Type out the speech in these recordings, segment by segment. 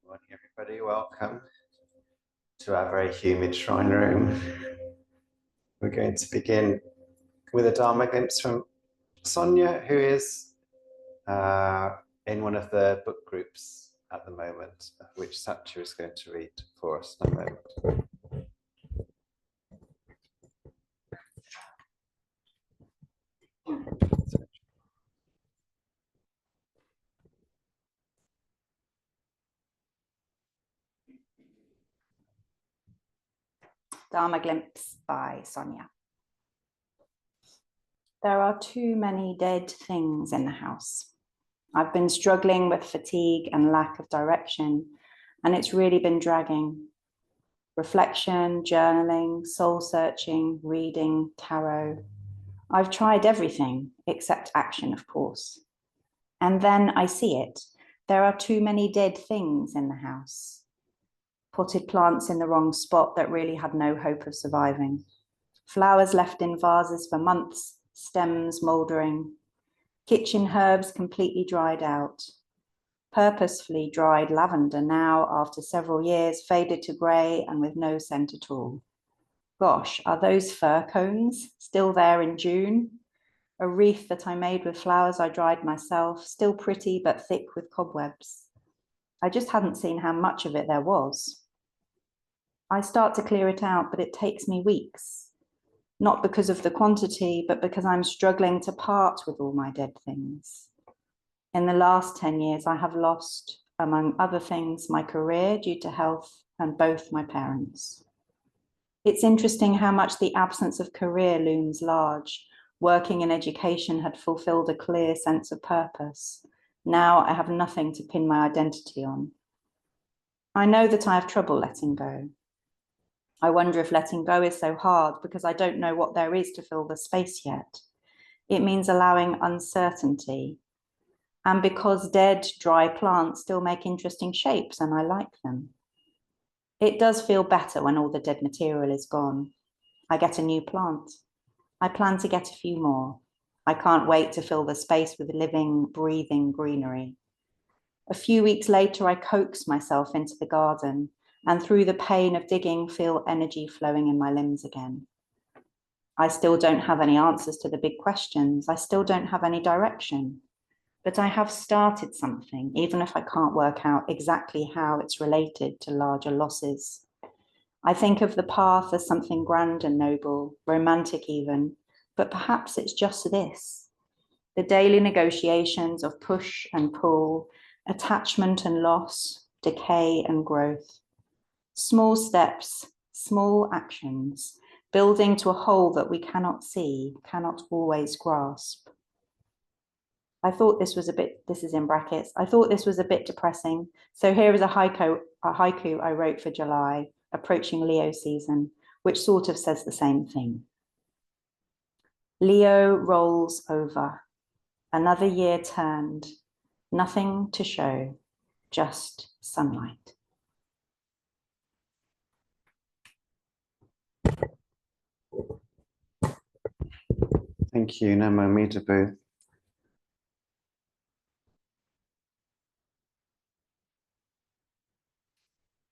Morning, everybody. Welcome to our very humid shrine room. We're going to begin with a Dharma glimpse from Sonia, who is in one of the book groups at the moment, which Satya is going to read for us in a moment. Dharma Glimpse by Sonia. There are too many dead things in the house. I've been struggling with fatigue and lack of direction, and it's really been dragging. Reflection, journaling, soul searching, reading, tarot. I've tried everything except action, of course. And then I see it. There are too many dead things in the house. Potted plants in the wrong spot that really had no hope of surviving. Flowers left in vases for months, stems mouldering. Kitchen herbs completely dried out. Purposefully dried lavender now, after several years, faded to grey and with no scent at all. Gosh, are those fir cones still there in June? A wreath that I made with flowers I dried myself, still pretty but thick with cobwebs. I just hadn't seen how much of it there was. I start to clear it out, but it takes me weeks. Not because of the quantity, but because I'm struggling to part with all my dead things. In the last 10 years, I have lost, among other things, my career due to health and both my parents. It's interesting how much the absence of career looms large. Working in education had fulfilled a clear sense of purpose. Now I have nothing to pin my identity on. I know that I have trouble letting go. I wonder if letting go is so hard because I don't know what there is to fill the space yet. It means allowing uncertainty. And because dead, dry plants still make interesting shapes and I like them. It does feel better when all the dead material is gone. I get a new plant. I plan to get a few more. I can't wait to fill the space with living, breathing greenery. A few weeks later, I coax myself into the garden and through the pain of digging, feel energy flowing in my limbs again. I still don't have any answers to the big questions. I still don't have any direction, but I have started something, even if I can't work out exactly how it's related to larger losses. I think of the path as something grand and noble, romantic even, but perhaps it's just this. The daily negotiations of push and pull, attachment and loss, decay and growth. Small steps, small actions, building to a whole that we cannot see, cannot always grasp. I thought this was a bit, this is in brackets, I thought this was a bit depressing. So here is a haiku I wrote for July, approaching Leo season, which sort of says the same thing. Leo rolls over, another year turned, nothing to show, just sunlight. Thank you, Namo Mitabu.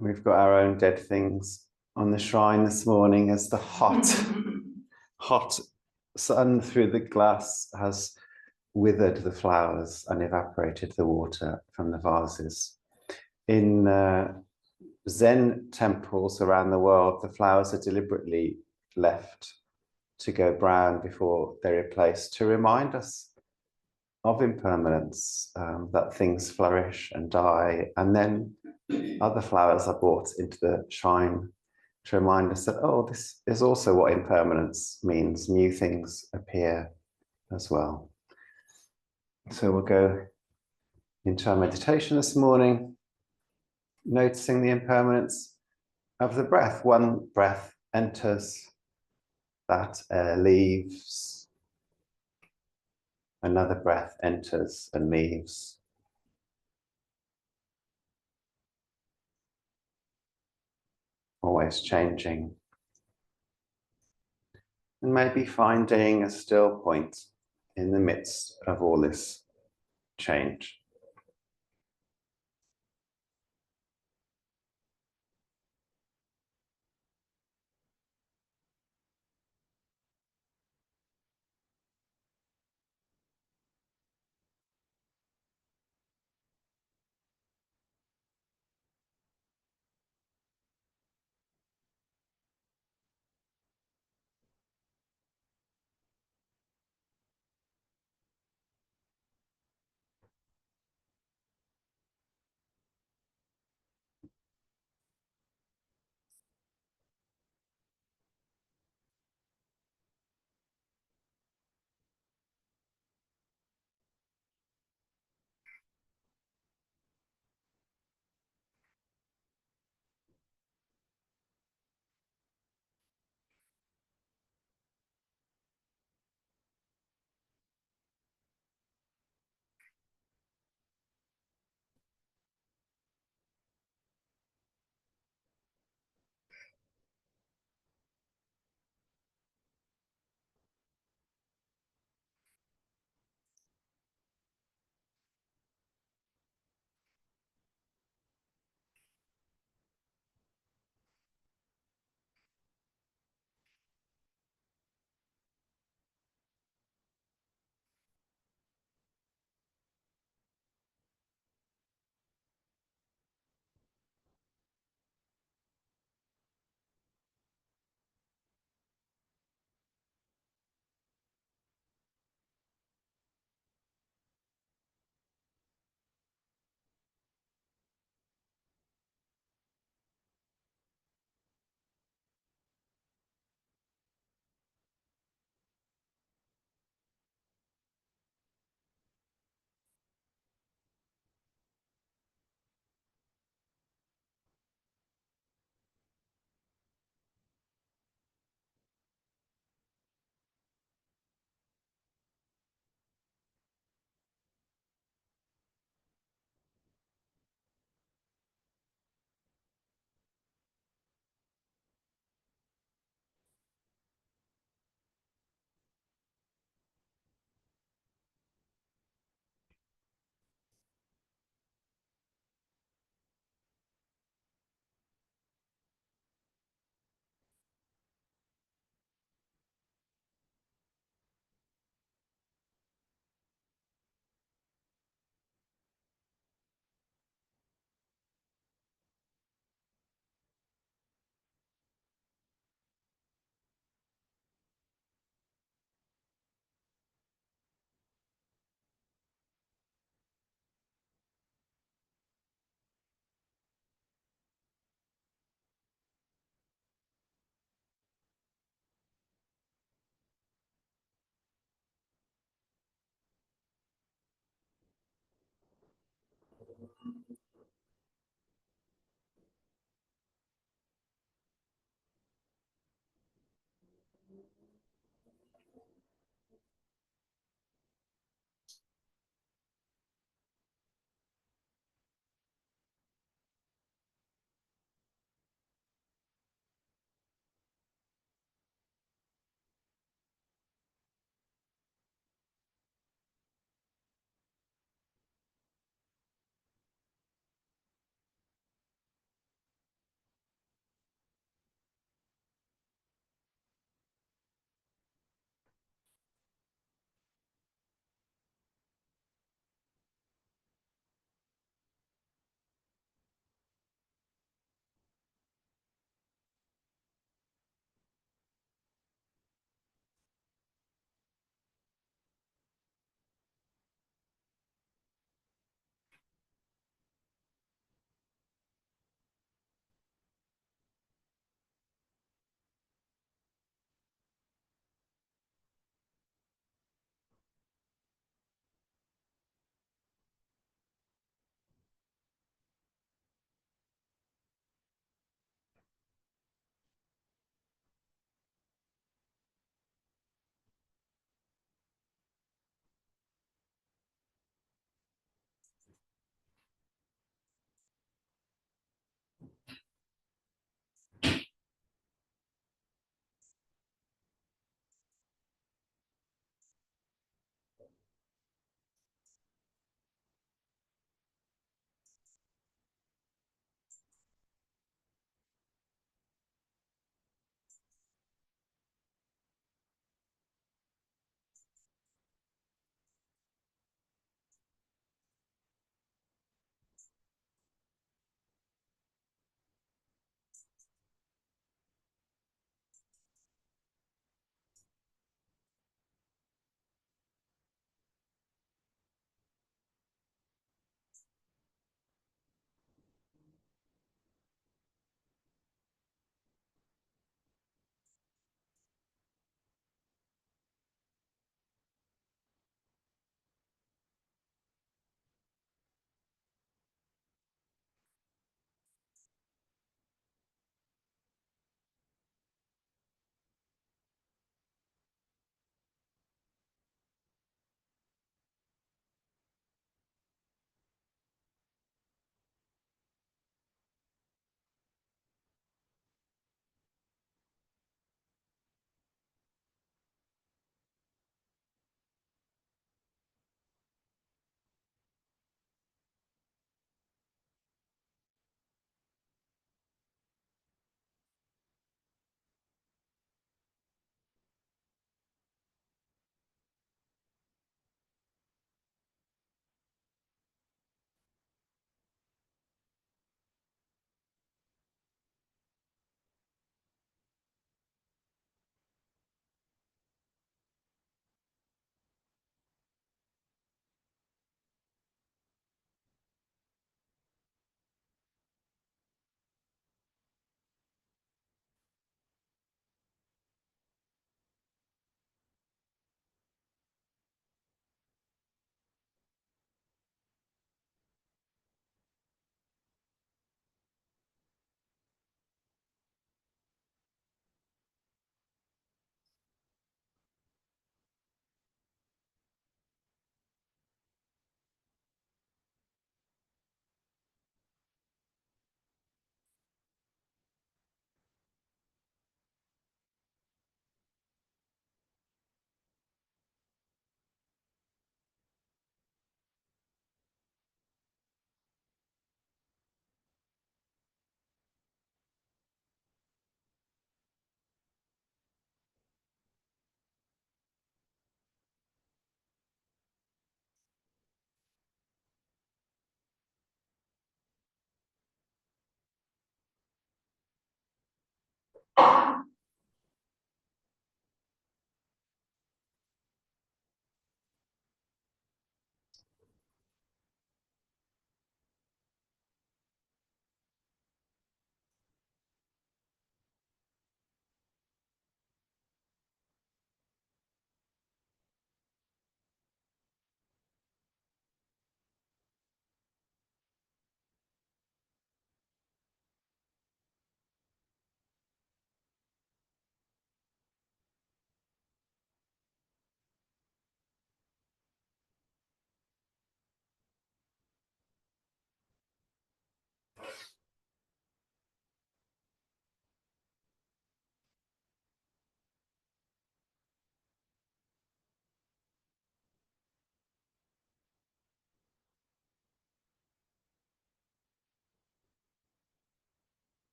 We've got our own dead things on the shrine this morning as the hot sun through the glass has withered the flowers and evaporated the water from the vases. In Zen temples around the world, the flowers are deliberately left to go brown before they're replaced to remind us of impermanence, that things flourish and die, and then other flowers are brought into the shrine to remind us that, oh, this is also what impermanence means. New things appear as well. So we'll go into our meditation this morning, noticing the impermanence of the breath. One breath enters, that air leaves. Another breath enters and leaves. Always changing. And maybe finding a still point in the midst of all this change.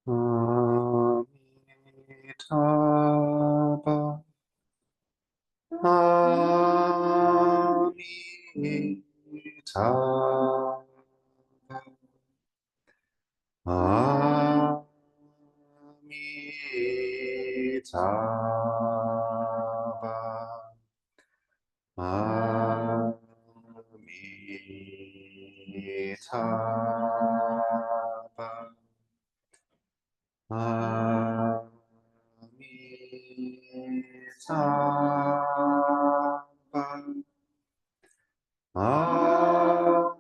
Amitabha. Amitabha. Amitabha. Amitabha. Amitabha. Amitabha.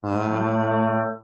Amitabha.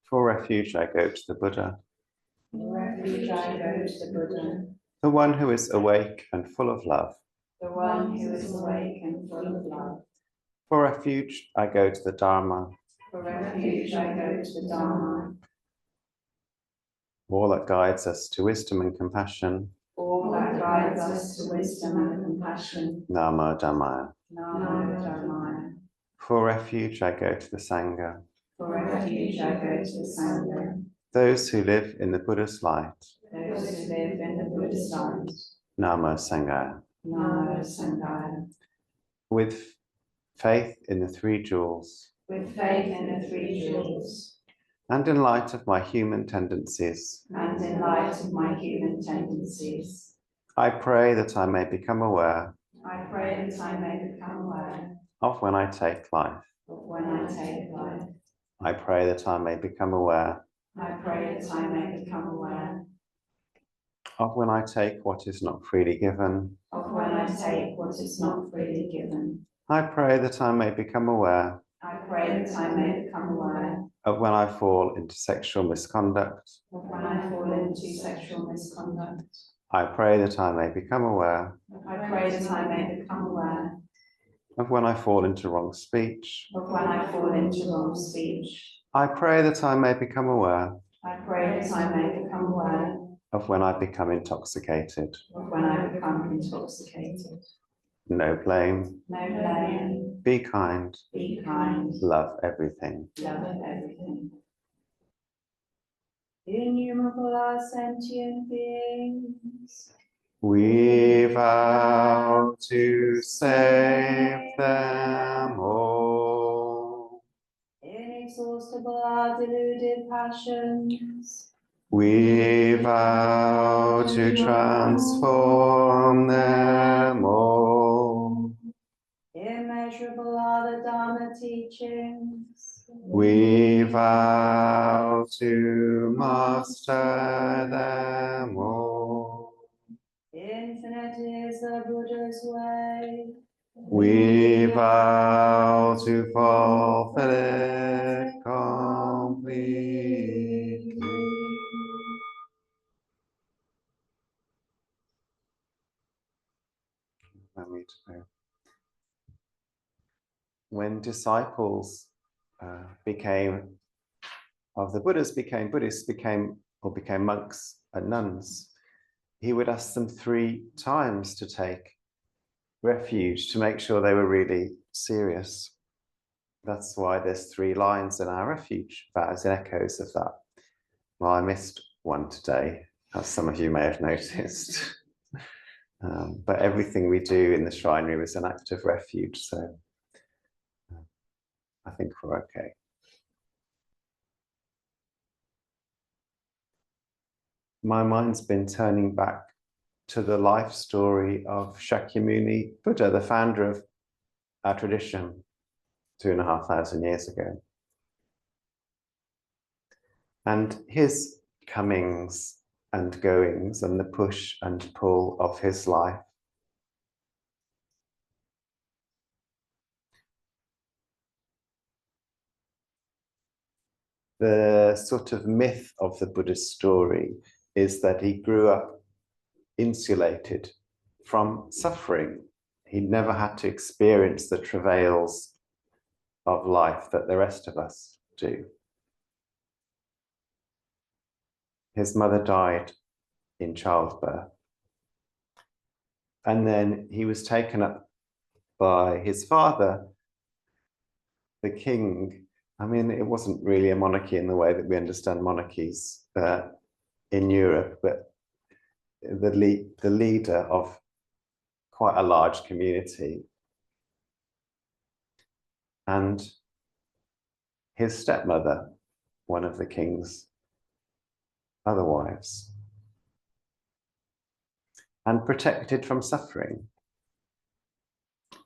For refuge, I go to the Buddha, For refuge, I go to the Buddha, the one who is awake and full of love. the one who is awake and full of love. For refuge, I go to the Dharma, For refuge, I go to the Dharma, all that guides us to wisdom and compassion. all that guides us to wisdom and compassion. Namo Dhammaya. Namo Dhammaya. For refuge, I go to the Sangha, For refuge, I go to the Sangha, those who live in the Buddha's light. those who live in the Buddha's light. Namo Sanghaya. Namo Sanghaya. With faith in the three jewels, With faith in the three jewels, and in light of my human tendencies, and in light of my human tendencies, I pray that I may become aware I pray that I may become aware of when I take life. of when I take life. I pray that I may become aware I pray that I may become aware of when I take what is not freely given. of when I take what is not freely given. I pray that I may become aware I pray that I may become aware of when I fall into sexual misconduct. of when I fall into sexual misconduct. I pray that I may become aware I pray that I may become aware of when I fall into wrong speech. of when I fall into wrong speech. I pray that I may become aware I pray that I may become aware of when I become intoxicated. of when I become intoxicated. No blame. No blame, Be kind. be kind, Love everything. love everything. Innumerable are sentient beings. We vow to save them all. Inexhaustible are deluded passions. We vow to transform them all. Immeasurable are the Dharma teachings. We vow to master them all. Infinite is the Buddha's way. We vow to fulfill it completely. Allow me to know. When disciples became of the Buddhas, became Buddhists, became monks and nuns, he would ask them 3 times to take refuge to make sure they were really serious. That's why there's 3 lines in our refuge vows and echoes of that. Well, I missed one today, as some of you may have noticed. But everything we do in the shrine room is an act of refuge, so I think we're okay. My mind's been turning back to the life story of Shakyamuni Buddha, the founder of our tradition 2,500 years ago. And his comings and goings and the push and pull of his life. The sort of myth of the Buddha's story is that he grew up insulated from suffering. He never had to experience the travails of life that the rest of us do. His mother died in childbirth. And then he was taken up by his father, the king. I mean, it wasn't really a monarchy in the way that we understand monarchies in Europe, but the leader of quite a large community. And his stepmother, one of the king's other wives, and protected from suffering,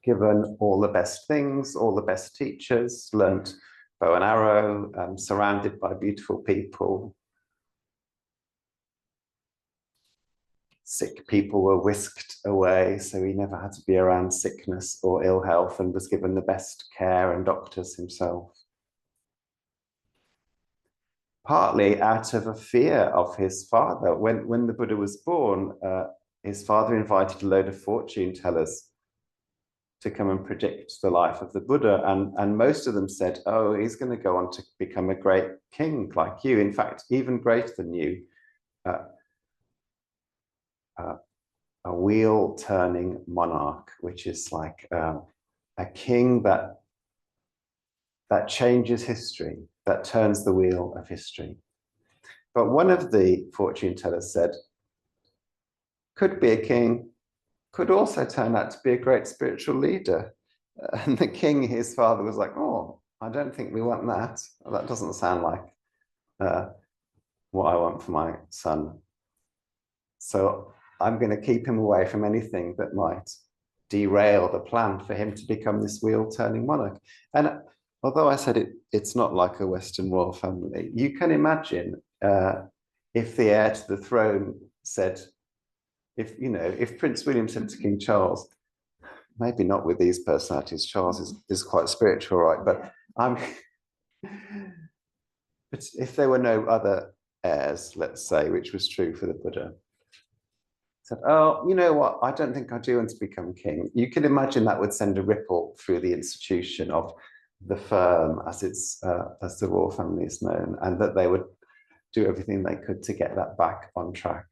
given all the best things, all the best teachers, learnt bow and arrow, surrounded by beautiful people. Sick people were whisked away, so he never had to be around sickness or ill health, and was given the best care and doctors himself. Partly out of a fear of his father. When the Buddha was born, his father invited a load of fortune tellers to come and predict the life of the Buddha, and most of them said, oh, he's going to go on to become a great king like you, in fact, even greater than you. A wheel-turning monarch, which is like a king that changes history, that turns the wheel of history. But one of the fortune tellers said, could be a king, could also turn out to be a great spiritual leader. And the king, his father, was like, oh, I don't think we want that. That doesn't sound like what I want for my son. So I'm going to keep him away from anything that might derail the plan for him to become this wheel-turning monarch. And although I said it's not like a Western royal family, you can imagine if the heir to the throne said, if Prince William said to King Charles, maybe not with these personalities, Charles is quite spiritual, right? But but if there were no other heirs, let's say, which was true for the Buddha, said, oh, you know what, I don't think I do want to become king. You can imagine that would send a ripple through the institution of the firm as the royal family is known, and that they would do everything they could to get that back on track.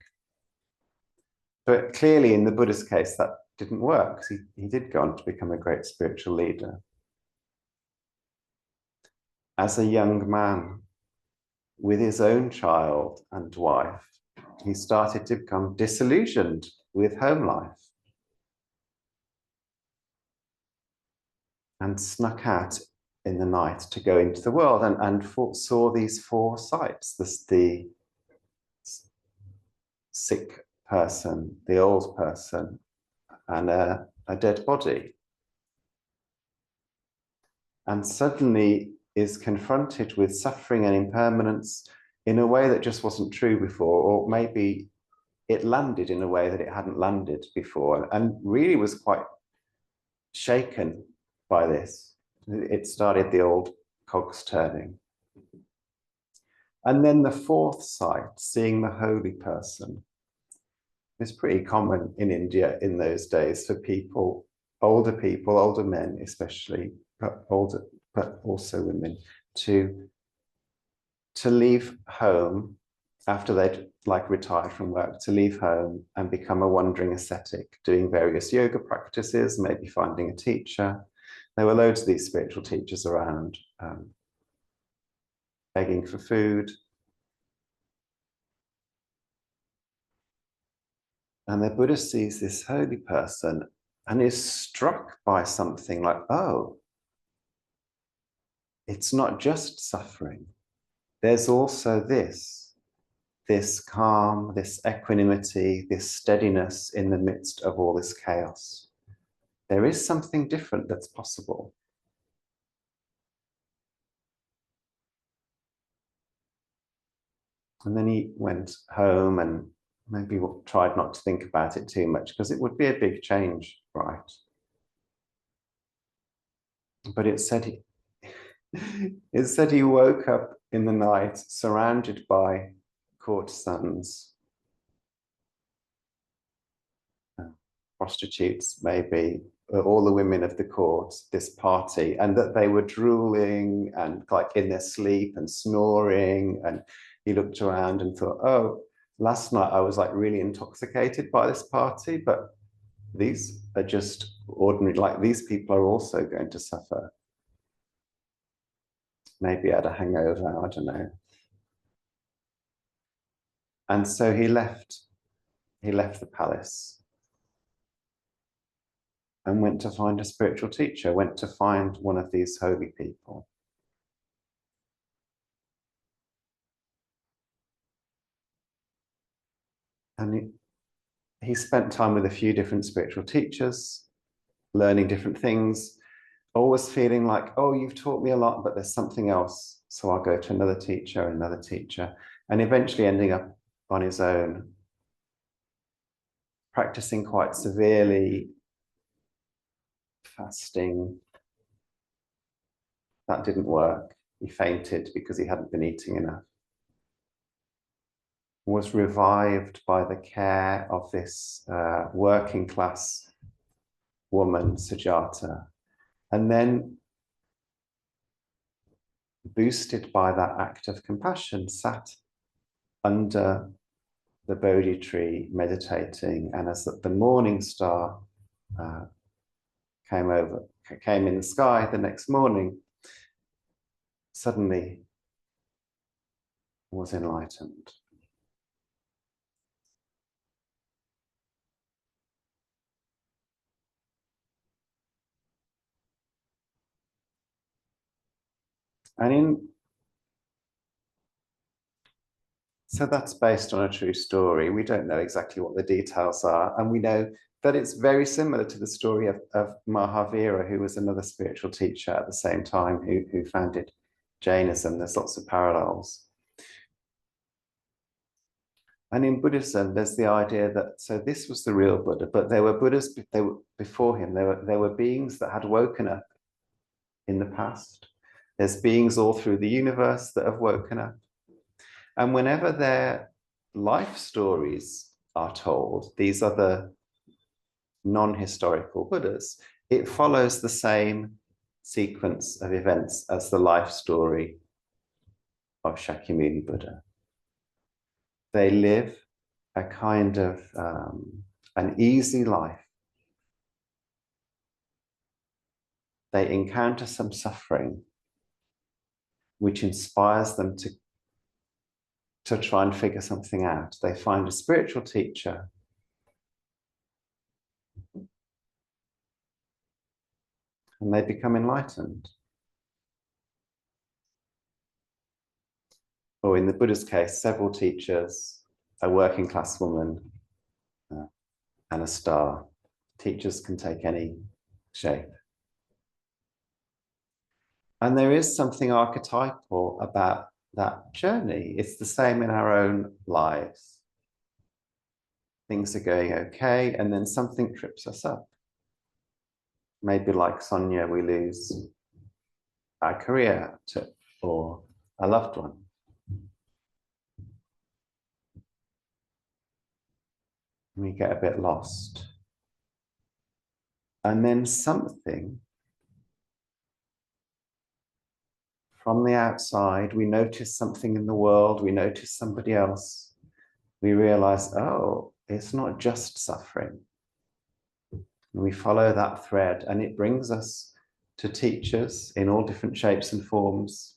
But clearly in the Buddha's case, that didn't work, because he did go on to become a great spiritual leader. As a young man, with his own child and wife, he started to become disillusioned with home life and snuck out in the night to go into the world and saw these 4 sights: the sick person, the old person, and a dead body. And suddenly is confronted with suffering and impermanence in a way that just wasn't true before, or maybe it landed in a way that it hadn't landed before, and really was quite shaken by this. It started the old cogs turning. And then the 4th sight, seeing the holy person, is pretty common in India in those days for people, older men especially, but also women, to leave home after they'd retired from work, to leave home and become a wandering ascetic, doing various yoga practices, maybe finding a teacher. There were loads of these spiritual teachers around, begging for food. And the Buddha sees this holy person and is struck by something like, oh, it's not just suffering. There's also this calm, this equanimity, this steadiness in the midst of all this chaos. There is something different that's possible. And then he went home and maybe tried not to think about it too much, because it would be a big change, right? But it said he woke up in the night surrounded by courtesans, prostitutes, maybe, all the women of the court, this party, and that they were drooling and in their sleep and snoring. And he looked around and thought, oh, last night I was really intoxicated by this party, but these are just ordinary, like these people are also going to suffer. Maybe had a hangover, I don't know. And so he left the palace and went to find a spiritual teacher, went to find one of these holy people. And he spent time with a few different spiritual teachers, learning different things, always feeling like, oh, you've taught me a lot, but there's something else. So I'll go to another teacher, and eventually ending up on his own, practicing quite severely, fasting. That didn't work. He fainted because he hadn't been eating enough. Was revived by the care of this working class woman, Sujata, and then boosted by that act of compassion, sat under the Bodhi tree meditating, and as the morning star came in the sky the next morning, suddenly was enlightened. So that's based on a true story. We don't know exactly what the details are, and we know that it's very similar to the story of Mahavira, who was another spiritual teacher at the same time who founded Jainism. There's lots of parallels. And in Buddhism, there's the idea that, so this was the real Buddha, but there were Buddhas before him. There were beings that had woken up in the past. There's beings all through the universe that have woken up. And whenever their life stories are told, these are the non-historical Buddhas, it follows the same sequence of events as the life story of Shakyamuni Buddha. They live a kind of an easy life. They encounter some suffering, which inspires them to try and figure something out. They find a spiritual teacher and they become enlightened. Or in the Buddha's case, several teachers, a working class woman, and a star. Teachers can take any shape. And there is something archetypal about that journey. It's the same in our own lives. Things are going okay, and then something trips us up. Maybe like Sonia, we lose our career or a loved one. We get a bit lost. And then something from the outside, we notice something in the world, we notice somebody else, we realize, oh, it's not just suffering. And we follow that thread, and it brings us to teachers in all different shapes and forms.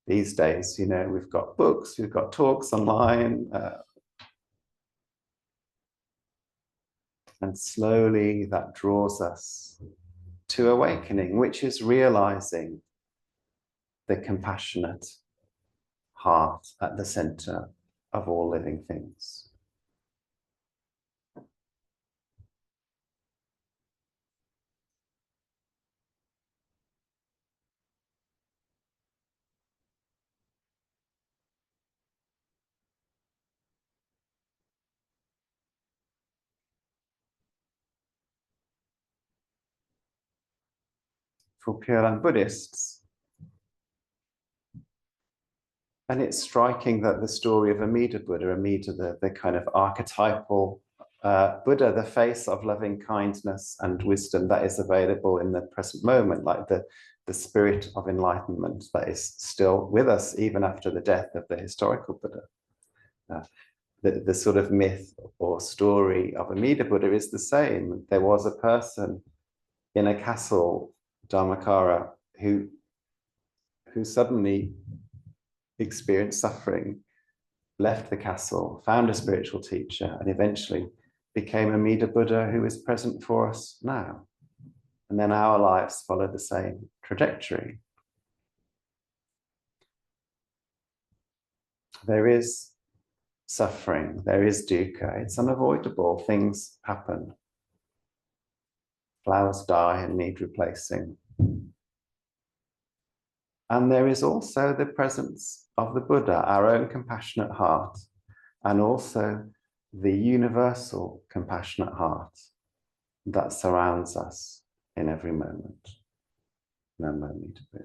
These days, you know, we've got books, we've got talks online, and slowly that draws us to awakening, which is realizing the compassionate heart at the center of all living things. For Pure Land Buddhists, and it's striking that the story of Amida Buddha, the kind of archetypal Buddha, the face of loving kindness and wisdom that is available in the present moment, like the spirit of enlightenment that is still with us even after the death of the historical Buddha. the sort of myth or story of Amida Buddha is the same. There was a person in a castle, Dharmakara, who suddenly experienced suffering, left the castle, found a spiritual teacher, and eventually became Amida Buddha, who is present for us now. And then our lives follow the same trajectory. There is suffering, there is dukkha, it's unavoidable, things happen. Flowers die and need replacing. And there is also the presence of the Buddha, our own compassionate heart, and also the universal compassionate heart that surrounds us in every moment. No moment to be.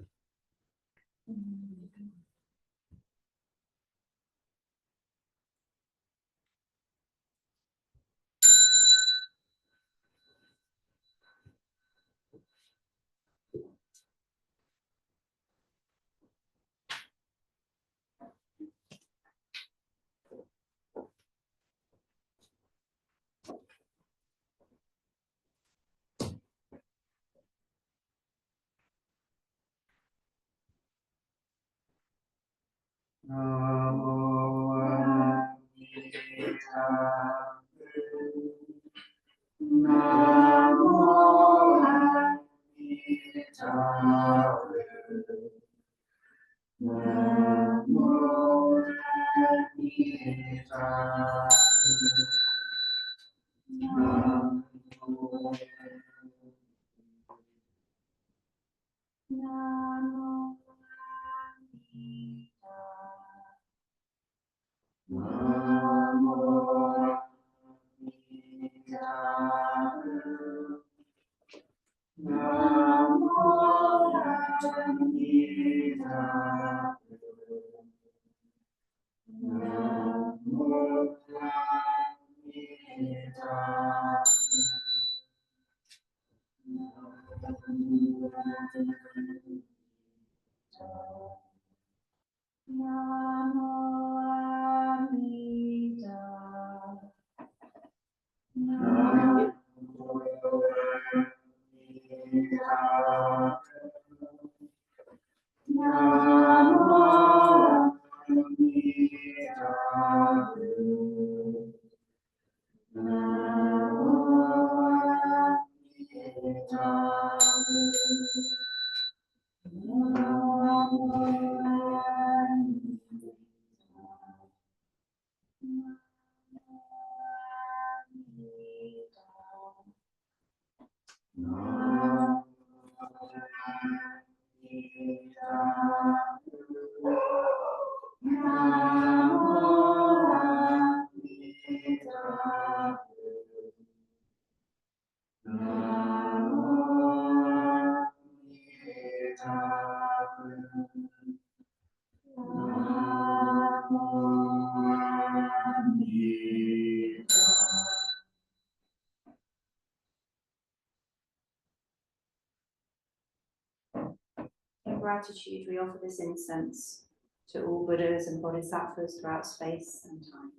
In gratitude, we offer this incense to all Buddhas and Bodhisattvas throughout space and time.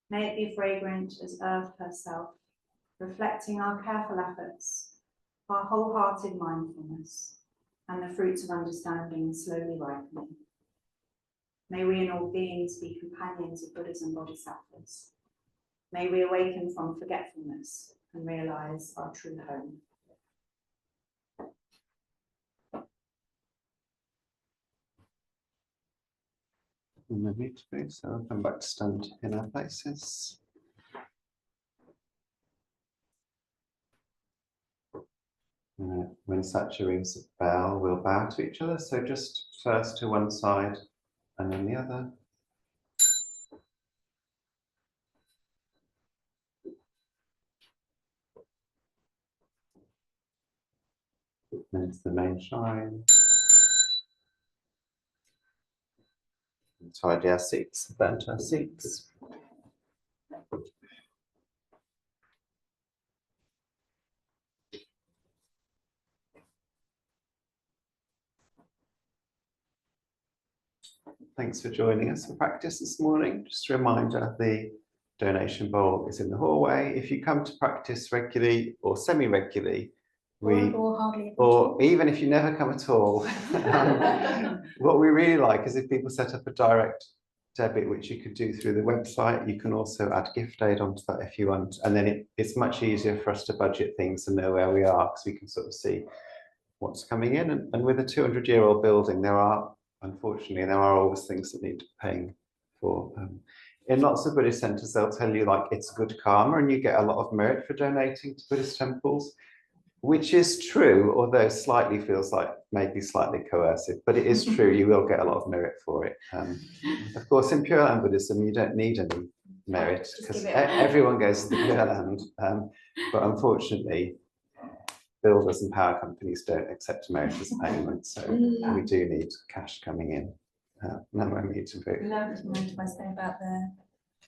May it be fragrant as earth herself, reflecting our careful efforts, our wholehearted mindfulness, and the fruits of understanding slowly ripening. May we in all beings be companions of Buddhas and Bodhisattvas. May we awaken from forgetfulness and realize our true home. And the need to be, so I'll come back to stand in our places. When Satya rings a bell, we'll bow to each other. So just first to one side and then the other. And it's the main shrine. Tidy our seats, bend our seats. Thanks for joining us for practice this morning. Just a reminder, the donation bowl is in the hallway. If you come to practice regularly or semi-regularly, or even if you never come at all, what we really like is if people set up a direct debit, which you could do through the website. You can also add gift aid onto that if you want, and then it's much easier for us to budget things and know where we are, because we can sort of see what's coming in. And with a 200-year-old building, unfortunately there are always things that need paying for. In lots of Buddhist centres, they'll tell you like it's good karma and you get a lot of merit for donating to Buddhist temples, which is true, although slightly feels like maybe slightly coercive, but it is true. You will get a lot of merit for it. Of course, in Pure Land Buddhism, you don't need any merit because everyone goes to the Pure Land. But unfortunately, builders and power companies don't accept merit as payment, so we do need cash coming in. No, I need to vote. No, I say about the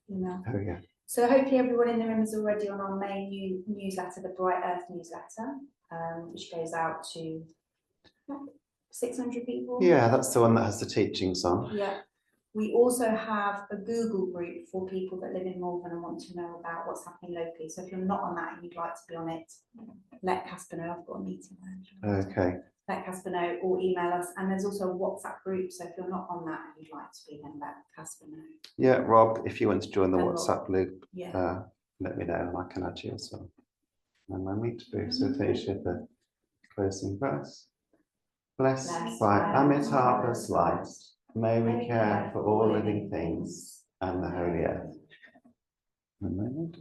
email. Oh yeah. So hopefully everyone in the room is already on our main newsletter, the Bright Earth newsletter, which goes out to 600 people. Yeah, that's the one that has the teachings on. Yeah. We also have a Google group for people that live in Malvern and want to know about what's happening locally. So if you're not on that and you'd like to be on it, let Kaspa know. I've got a meeting there. Okay. Let Kaspa know or email us. And there's also a WhatsApp group. So if you're not on that and you'd like to be, then let Kaspa know. Yeah, Rob, if you want to join the And WhatsApp loop, Yeah. let me know and I can add you as well. And my meet to be. So finish with the closing verse. Blessed by Amitabha's light, may we care for all living things and the holy earth. A moment.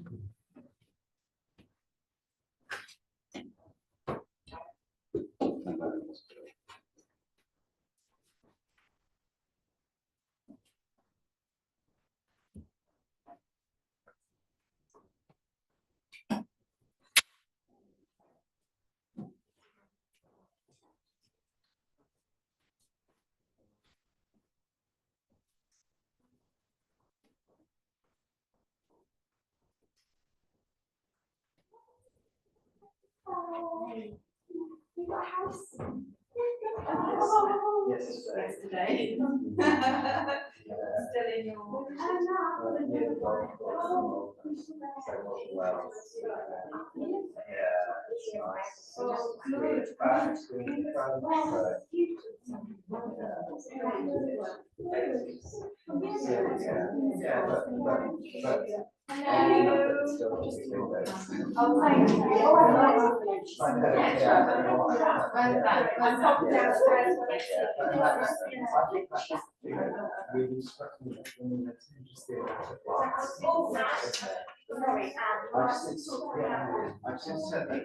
You got a house? Yesterday. Still in your. Oh, thank you. I've just said that.